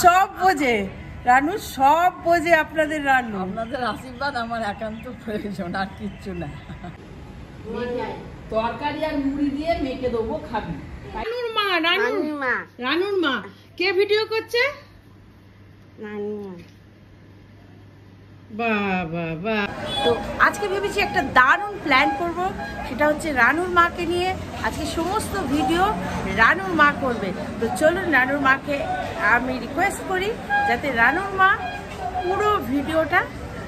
সব বোঝে রানু, সব বোঝে আপনাদের রানু। আপনাদের আশীর্বাদ আমার একান্ত প্রয়োজন, আর কিচ্ছু না। তরকারি আর মুড়ি দিয়ে মেখে দেবো, খাবি। রানুর মা, রানুর মা কে ভিডিও করছে? বাবা, তো আজকে ভেবেছি একটা দারুণ প্ল্যান করব, সেটা হচ্ছে রানুর মাকে নিয়ে আজকে সমস্ত ভিডিও রানুর মা করবে। তো চলুন রানুর মাকে আমি রিকোয়েস্ট করি যাতে রানুর মা পুরো ভিডিওটা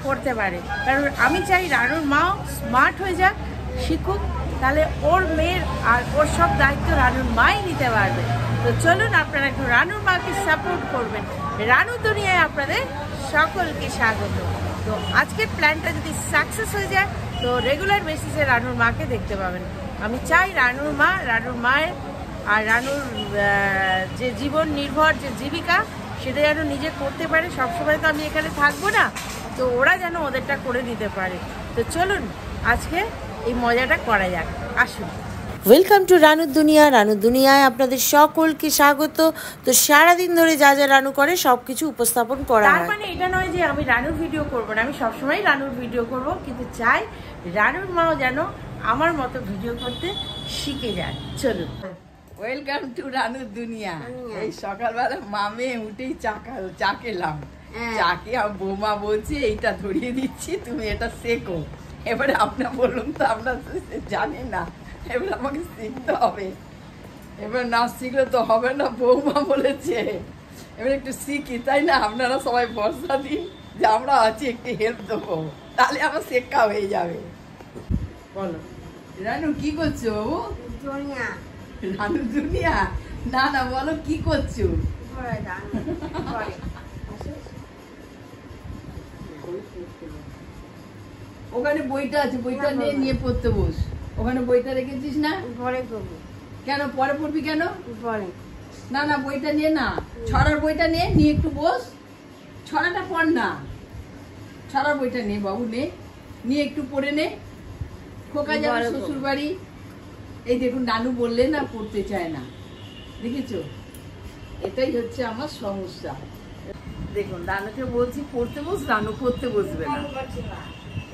করতে পারে, কারণ আমি চাই রানুর মাও স্মার্ট হয়ে যাক, শিখুক, তাহলে ওর মেয়ের আর ওর সব দায়িত্ব রানুর মাই নিতে পারবে। তো চলুন আপনারা একটু রানুর মাকে সাপোর্ট করবেন। রানু দুনিয়ায় আপনাদের সকলকে স্বাগত। তো আজকের প্ল্যানটা যদি সাকসেস হয়ে যায় তো রেগুলার বেসিসে রানুর মাকে দেখতে পাবেন। আমি চাই রানুর মা, রানুর মায়ের আর রানুর যে জীবন নির্ভর যে জীবিকা সেটা যেন নিজে করতে পারে। সবসময় তো আমি এখানে থাকবো না, তো ওরা যেন ওদেরটা করে দিতে পারে। তো চলুন আজকে এই মজাটা করা যাক, আসুন। ওয়েলকাম টু রানুর দুনিয়া। রানুর দুনিয়ায় আপনাদের সকলকে স্বাগত। তো সারাদিন ধরে যা যা রানু করে সব কিছু উপস্থাপন করা হয়। তার মানে এটা নয় যে আমি রানুর ভিডিও করবো না, আমি সবসময় রানুর ভিডিও করব, কিন্তু চাই রানুর মাও যেন আমার মতো ভিডিও করতে শিখে যায়। চলুন, ওয়েলকাম টু রানুর দুনিয়া। এই সকালবেলা মামে উঠেই চা খেলাম। চাকে বৌমা বলছে এইটা ধরিয়ে দিচ্ছি, তুমি এটা শেখো। এবারে আপনার বলুন তো, আপনার জানি না, এবার আমাকে শিখতে হবে। এবার না শিখলে তো হবে না, বৌমা বলেছে এবার একটু শিখি, তাই না? আপনারা সবাই ভরসা দিন যে আমরা আছি, একটু হেল্প দেবো, তাহলে আমার শেখা হয়ে যাবে। বলো রানু, কি করছো? রানু দুনিয়া, না না বলো কি করছো? ওখানে বইটা আছে, বইটা নিয়ে পড়তে বস। ওখানে বইটা রেখেছিস না? পরে করবো। কেন পরে পড়বি কেন? পরে। না না, বইটা নিয়ে না, ছড়ার বইটা নিয়ে একটু বস। ছড়াটা পড় না, ছড়ার বইটা নে বাবু, নিয়ে একটু পড়ে নে। খোকা যাবে শ্বশুর বাড়ি। এই দেখুন নানু বললে না, পড়তে চায় না, দেখেছো? এটাই হচ্ছে আমার সমস্যা। দেখুন রানুকে বলছি পড়তে বস, রানু পড়তে বসবে না।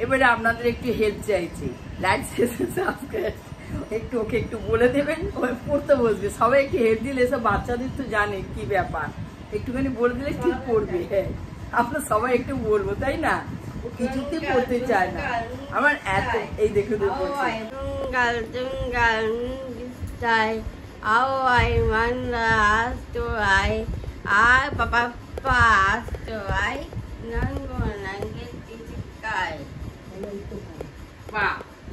এবারে আপনাদের একটু হেল্প চাইছি, লাইক সাবস্ক্রাইব একটু ওকে একটু বলে দেবেন, পড়তে বসবে। সবাই একটু হেল্প দিলে, এসব বাচ্চাদের তো জানে কি ব্যাপার, একটুখানি বলে দিলে ঠিক পড়বে। হ্যাঁ, আমরা সবাই একটু বলবো, তাই না? কিছুতেই পড়তে চায় না আমার এত। এই দেখে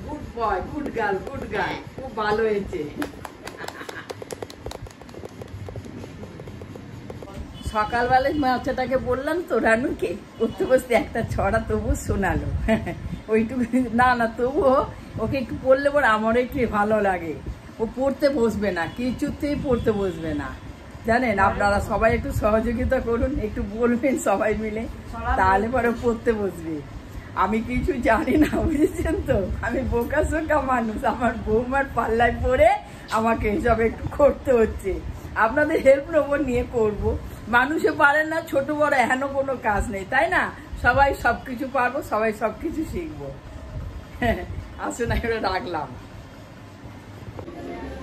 good boy, good girl, good girl, খুব ভালো হয়েছে। সকালবেলায় বাচ্চাটাকে বললাম তো রানুকে পড়তে বসতে, একটা ছড়া তবু শোনালো। ওইটুকু না না, তবুও ওকে একটু পড়লে পরে আমারও একটু ভালো লাগে। ও পড়তে বসবে না, কিছুতেই পড়তে বসবে না, জানেন? আপনারা সবাই একটু সহযোগিতা করুন, একটু বলবেন সবাই মিলে, তাহলে পরে পড়তে বসবে। আমি কিছু জানি না, বুঝেছেন তো? আমি বোকাশোকা মানুষ, আমার বৌমার পাল্লায় পড়ে আমাকে এসব একটু করতে হচ্ছে। আপনাদের হেল্প নেবো, নিয়ে করব। মানুষে পারেন না, ছোট বড় এহেন কোনো কাজ নেই, তাই না? সবাই সবকিছু পারবো, সবাই সবকিছু শিখবো। আসুন, এবারে রাখলাম।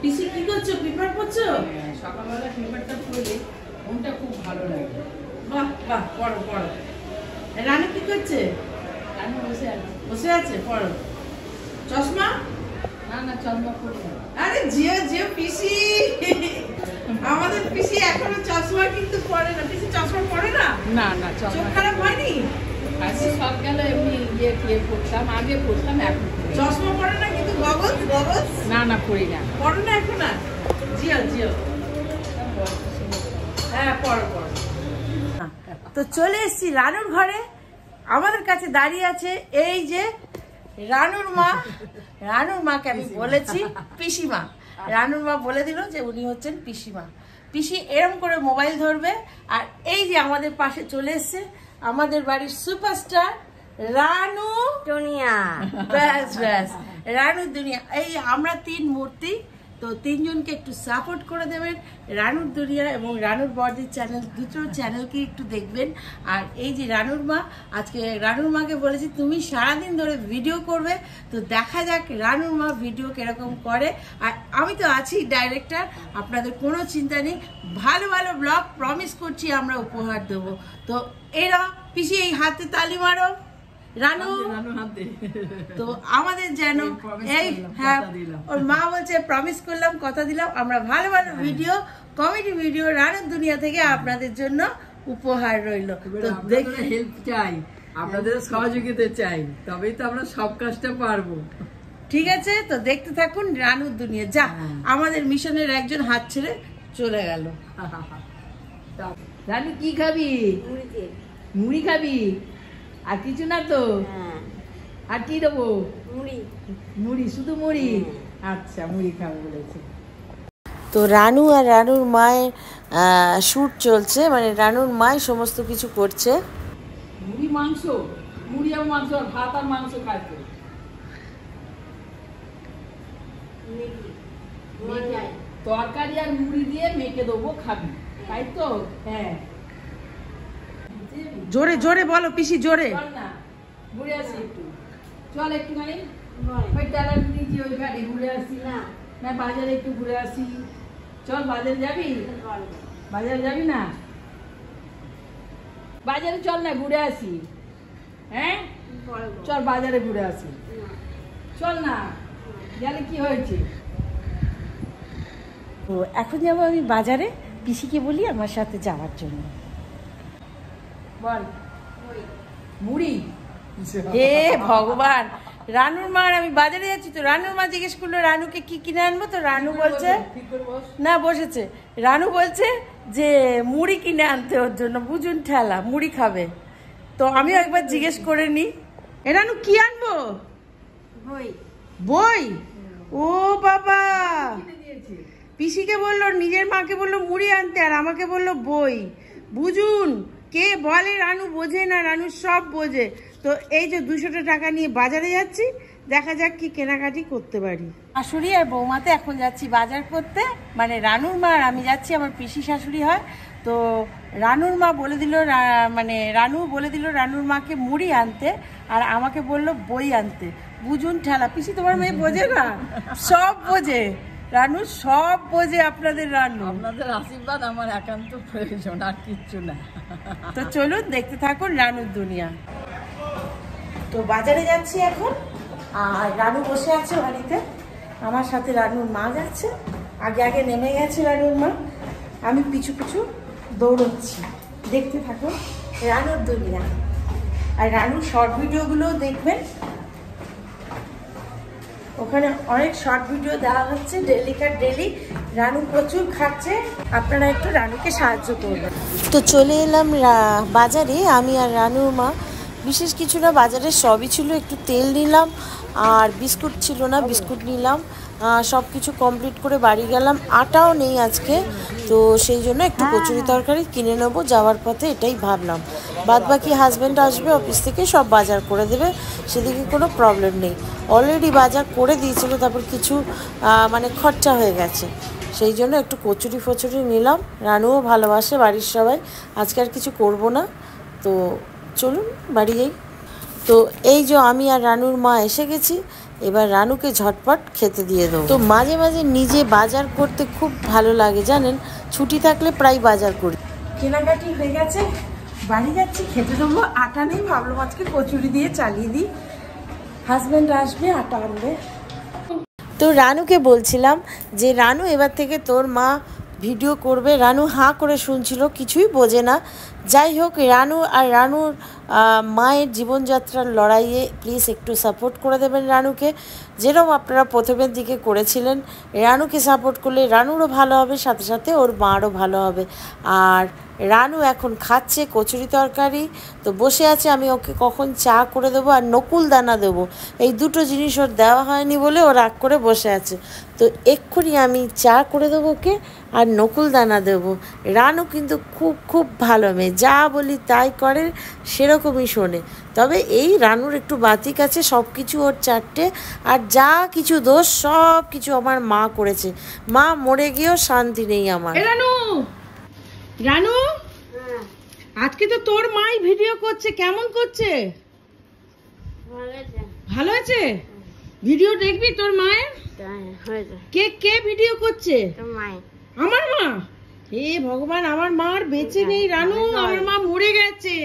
পিসি কি করছো? পেপার পড়ছো? সকালবেলা পেপারটা পড়লে মনটা খুব ভালো লাগে। বাহ বাহ, পড়ো পড়ো। রানু কি করছে? আমি বসে আছি। বসে আছে, পড়ো। চশমা? না না, চশমা পড়ি না। আরে জিও পিসি, আমাদের পিসি এখনো চশমা কিন্তু পরে না। পিসি চশমা পরে না? না না, চোখ খারাপ হয়নি? আজকে সব গেল এমনি ইয়ে পড়তাম, আগে পড়তাম, এখন চশমা পরে না, কিন্তু গগলস না না পড়ি না। পড়ো না এখন? আর জিও হ্যাঁ, পড়ো। তো চলে এসছি রানুর ঘরে। আমাদের কাছে দাঁড়িয়ে আছে এই যে রানুর মা। রানুর মাকে আমি বলেছি পিসিমা, রানুর মা বলে দিল যে উনি হচ্ছেন পিসিমা। পিসি এরম করে মোবাইল ধরবে, আর এই যে আমাদের পাশে চলে এসছে আমাদের বাড়ির সুপারস্টার রানু দুনিয়া। ব্যাস ব্যাস, রানু দুনিয়া। এই আমরা তিন মূর্তি তো তিনজনকে একটু সাপোর্ট করে দেবেন। রানুর দুনিয়া এবং রানুর বর্দির চ্যানেল, দুটো চ্যানেলকে একটু দেখবেন। আর এই যে রানুর মা, আজকে রানুর মাকে বলেছি তুমি সারাদিন ধরে ভিডিও করবে, তো দেখা যাক রানুর মা ভিডিও কিরকম করে। আর আমি তো আছি ডাইরেক্টর, আপনাদের কোনো চিন্তা নেই, ভালো ভালো ব্লগ প্রমিস করছি আমরা উপহার দেবো। তো এরা পিসি এই হাতে তালি মারো, রানু তো আমাদের যেন এই হ্যাঁ ওর মা বলছে প্রমিস করলাম, কথা দিলাম, আমরা ভালো ভালো ভিডিও, কমেডি ভিডিও রানুর দুনিয়া থেকে আপনাদের জন্য উপহার রইল। তো দেখে হেল্প চাই, আপনাদের সহযোগিতা চাই, তবেই তো আমরা সব কাজটা পারবো। ঠিক আছে, তো দেখতে থাকুন রানুর দুনিয়া। যা আমাদের মিশনের একজন হাত ছেড়ে চলে গেল। রানু কি খাবি? মুড়ি খাবি? আর কিছু না তো? আর কি দেবো? মুড়ি, শুধু মুড়ি? আচ্ছা, মুড়ি খাবো বলেছে। তো রানু আর রানুর মায়ের শ্যুট চলছে, মানে রানুর মায় সমস্ত কিছু করছে। মুড়ি মাংস, মুড়ি আর মাংস, আর ভাত আর মাংস খাইতো। তরকারি আর মুড়ি দিয়ে মেখে দেবো, খাবি, তাই তো? হ্যাঁ, জোরে জোরে বলো পিসি, জোরে। চল না ঘুরে আসি একটু, চল একটুখানি ওই ডালার নিচে ওই গাড়ি ঘুরে আসি। না বাজারে একটু ঘুরে আসি, চল। বাজারে যাবি? বাজারে যাবি না? বাজারে চল না, ঘুরে আসি। হ্যাঁ চল বাজারে ঘুরে আসি, চল না। গেলে কি হয়েছে? তো এখন যাবো আমি বাজারে, পিসিকে বলি আমার সাথে যাওয়ার জন্য। বল। মুড়ি? হে ভগবান, রানুর মা আর আমি বাজারে যাচ্ছি, তো রানুর মা জিজ্ঞেস করলো রানুকে কি কিনে আনবো, তো রানু বলছে না, বসেছে, রানু বলছে যে মুড়ি কিনে আনতে ওর জন্য, বুঝুন ঠেলা মুড়ি খাবে। তো আমিও একবার জিজ্ঞেস করে নি, এ রানু কি আনবো? বই? ও বাবা, পিসিকে বললো, নিজের মাকে বললো মুড়ি আনতে, আর আমাকে বললো বই। বুঝুন, কে বলে রানু বোঝে না, রানু সব বোঝে। তো এই যে 200 টাকা নিয়ে বাজারে যাচ্ছি, দেখা যাক কি কেনাকাটি করতে পারি। শাশুড়ি আর বৌমাতে এখন যাচ্ছি বাজার করতে, মানে রানুর মা আর আমি যাচ্ছি, আমার পিসি শাশুড়ি হয়। তো রানুর মা বলে দিল, মানে রানু বলে দিল রানুর মাকে মুড়ি আনতে, আর আমাকে বললো বই আনতে। বুঝুন ঠেলা, পিসি তোমার মেয়ে বোঝে না, সব বোঝে রানু, সব বোঝে আপনাদের রানু। আপনাদের আশীর্বাদ আমার একান্ত প্রয়োজন, আর কিচ্ছু না। তো চলুন দেখতে থাকুন রানুর দুনিয়া। তো বাজারে যাচ্ছি এখন, আর রানু বসে আছে বাড়িতে, আমার সাথে রানুর মা যাচ্ছে। আগে আগে নেমে গেছে রানুর মা, আমি পিছু পিছু দৌড়চ্ছি। দেখতে থাকুন রানুর দুনিয়া, আর রানুর শর্ট ভিডিওগুলোও দেখবেন, ওখানে অনেক শর্ট ভিডিও দেওয়া হচ্ছে ডেলিকার ডেলি। রানু প্রচুর খাচ্ছে, আপনারা একটু রানুকে সাহায্য করবেন। তো চলে এলাম বাজারে, আমি আর রানুর মা। বিশেষ কিছু না, বাজারে সবই ছিল, একটু তেল নিলাম, আর বিস্কুট ছিল না, বিস্কুট নিলাম। সব কিছু কমপ্লিট করে বাড়ি গেলাম। আটাও নেই আজকে, তো সেই জন্য একটু কচুরি তরকারি কিনে নেবো যাওয়ার পথে, এটাই ভাবলাম। বাদ বাকি হাজব্যান্ড আসবে অফিস থেকে, সব বাজার করে দেবে, সেদিকে কোনো প্রবলেম নেই। অলরেডি বাজার করে দিয়েছিল, তারপর কিছু মানে খরচা হয়ে গেছে, সেই জন্য একটু কচুরি ফচুরি নিলাম। রানুও ভালোবাসে বাড়ির সবাই, আজকে আর কিছু করব না। তো চলুন বাড়ি যাই। তো এই যে আমি আর রানুর মা এসে গেছি, এবার রানুকে ঝটপট খেতে দিয়ে দেবো। তো মাঝে মাঝে নিজে বাজার করতে খুব ভালো লাগে জানেন, ছুটি থাকলে প্রায় বাজার করি। কেনাকাটি হয়ে গেছে, বাড়ি যাচ্ছি, খেতে দেবো। আটা নেই, ভাবলাম আজকে কচুরি দিয়ে চালিয়ে দিই, হাজব্যান্ড আসবে আটা আনবে। তো রানুকে বলছিলাম যে রানু এবার থেকে তোর মা ভিডিও করবে। রানু হাঁ করে শুনছিল, কিছুই বোঝে না। যাই হোক, রানু আর রানুর মায়ের জীবনযাত্রার লড়াইয়ে প্লিজ একটু সাপোর্ট করে দেবেন রানুকে, যেরকম আপনারা প্রথমের দিকে করেছিলেন। রানুকে সাপোর্ট করলে রানুরও ভালো হবে, সাথে সাথে ওর মারও ভালো হবে। আর রানু এখন খাচ্ছে কচুরি তরকারি, তো বসে আছে। আমি ওকে কখন চা করে দেবো আর নকুল দানা দেবো, এই দুটো জিনিস ওর দেওয়া হয়নি বলে ও রাগ করে বসে আছে। তো এক্ষুনি আমি চা করে দেবো ওকে আর নকুল দানা দেবো। রানু কিন্তু খুব খুব ভালো মেয়ে, যা বলি তাই করে, সেরকমই শোনে। তবে এই রানুর একটু বাতিক আছে, সব কিছু ওর চারটে, আর যা কিছু দোষ সব কিছু আমার মা করেছে। মা মরে গিয়েও শান্তি নেই আমার। রানু, রানু, আজকে তো তোর মাই ভিডিও করছে, কেমন করছে? ভালো আছে? ভিডিও দেখবি তোর মায়ের? কে কে ভিডিও করছে? আমার মা। হে ভগবান, আমার মা আর বেঁচে নেই রানু, আমার মা মরে গেছে।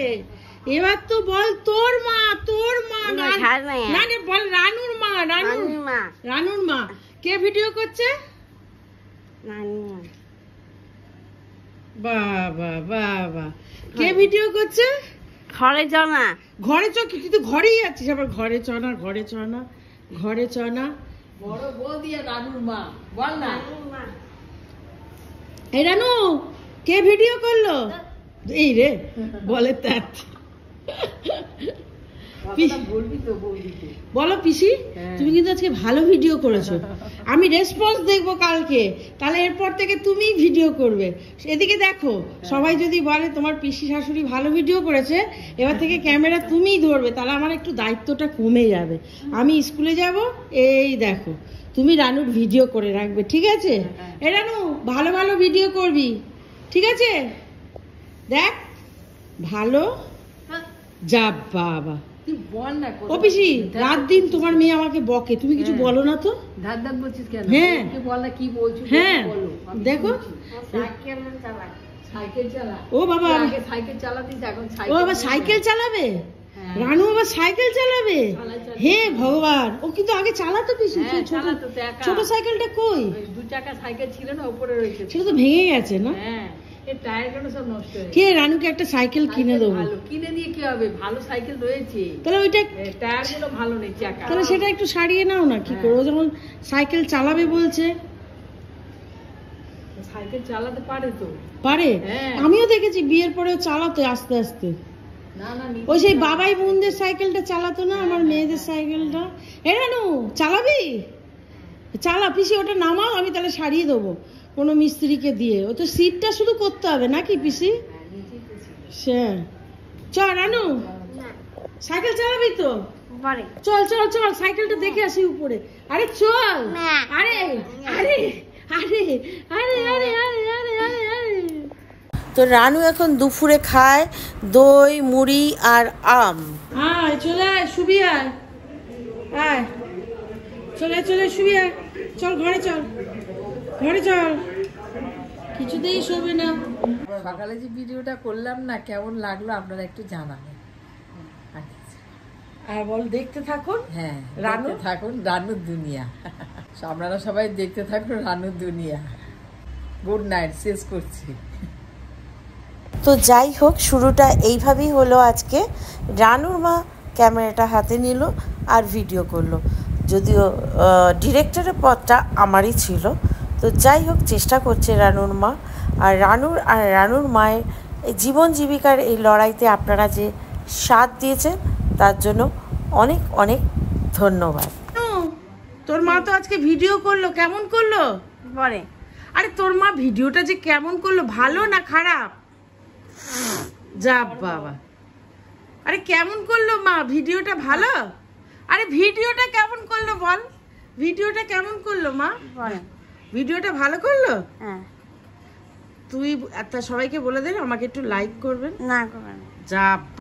এবার তো বল তোর মা, তোর মা না রে, বল রানুর মা, রানুর মা। কে ভিডিও করছে? বাবা বাবা, কে ভিডিও করছে? ঘরে চ না, ঘরে চ, তুই তো ঘরেই আছিস, আবার ঘরে চ না, ঘরে চ না, ঘরে চ না। বড় বৌদি আর রানুর মা, বল না। এই রানু, কে ভিডিও করলো? এই রে বলে তার বলো পিসি, তুমি কিন্তু আজকে ভালো ভিডিও করেছো। আমি রেসপন্স দেখবো কালকে, তাহলে এরপর থেকে তুমি ভিডিও করবে। এদিকে দেখো, সবাই যদি বলে তোমার পিসি শাশুড়ি ভালো ভিডিও করেছে, এবার থেকে ক্যামেরা তুমিই ধরবে, তাহলে আমার একটু দায়িত্বটা কমে যাবে। আমি স্কুলে যাব, এই দেখো তুমি রানুর ভিডিও করে রাখবে, ঠিক আছে? এ রানু, ভালো ভালো ভিডিও করবি, ঠিক আছে? দেখ ভালো। যা বাবা, ও পিসি, রাত দিন তোমার মেয়ে আমাকে বকে, তুমি কিছু বলো না তো? হ্যাঁ হ্যাঁ, দেখো ও বাবা, ও বাবা সাইকেল চালাবে, রানু আবার সাইকেল চালাবে? হে ভগবান, ও কিন্তু আগে চালাতো পিসি, ছোট সাইকেলটা কই? 2 চাকা সাইকেল ছিল না, উপরে রয়েছে, সেটা তো ভেঙে গেছে না? কে রানুকে একটা সাইকেল কিনে দেবো? কিনে দিয়ে কি হবে, ভালো সাইকেল রয়েছে, তাহলে ওইটা টায়ার গুলো ভালো নেই, চাকা, তাহলে সেটা একটু সারিয়ে নাও না। কি করো, যখন সাইকেল চালাবে বলছে, সাইকেল চালাতে পারে তো, পারে। আমিও দেখেছি বিয়ের পরেও চালাতে আস্তে আস্তে। ওই সেই বাবাই বোনদের সাইকেলটা চালাতো না, আমার মেয়েদের সাইকেলটা। এ রানু, চালাবি? চালা পিসি, ওটা নামাও, আমি তাহলে সারিয়ে দেবো কোনো মিস্ত্রিকে দিয়ে। ও তো সিটটা শুধু করতে হবে নাকি পিসি? চ রানু, সাইকেল চালাবি তো? চল চল চল, সাইকেলটা দেখে আসি উপরে। আরে চল, আরে আরে আরে আরে আরে আরে আরে আরে আরে। তো রানু এখন দুপুরে খায় দই, মুড়ি আর আম। আয় চলে আয়, শুবি আয়, আয় চলে চলে শুবি আয়, চল ঘরে চল, ঘরে চল, কিছুতেই শোবে না। সকালে যে ভিডিওটা করলাম না, কেমন লাগলো আপনারা একটু জানাবেন। আর বল, দেখতে থাকুন। হ্যাঁ, রানু থাকুন, রানুর দুনিয়া। আপনারা সবাই দেখতে থাকুন রানুর দুনিয়া। গুড নাইট, শেষ করছি। তো যাই হোক, শুরুটা এইভাবেই হলো আজকে। রানুর মা ক্যামেরাটা হাতে নিল আর ভিডিও করলো, যদিও ডিরেক্টরের পদটা আমারই ছিল। তো যাই হোক, চেষ্টা করছে রানুর মা। আর রানুর মায়ের এই জীবন জীবিকার এই লড়াইতে আপনারা যে সাথ দিয়েছেন, তার জন্য অনেক অনেক ধন্যবাদ। তোর মা তো আজকে ভিডিও করলো, কেমন করলো? পরে আরে তোর মা ভিডিওটা যে কেমন করলো, ভালো না খারাপ? যা বাবা, আরে কেমন করলো মা ভিডিওটা? ভালো? আরে ভিডিওটা কেমন করলো বল, ভিডিওটা কেমন করলো মা? ভিডিওটা ভালো করলো? হ্যাঁ। তুই সবাইকে বলে দেন আমাকে একটু লাইক করবেন। না করবেন। যা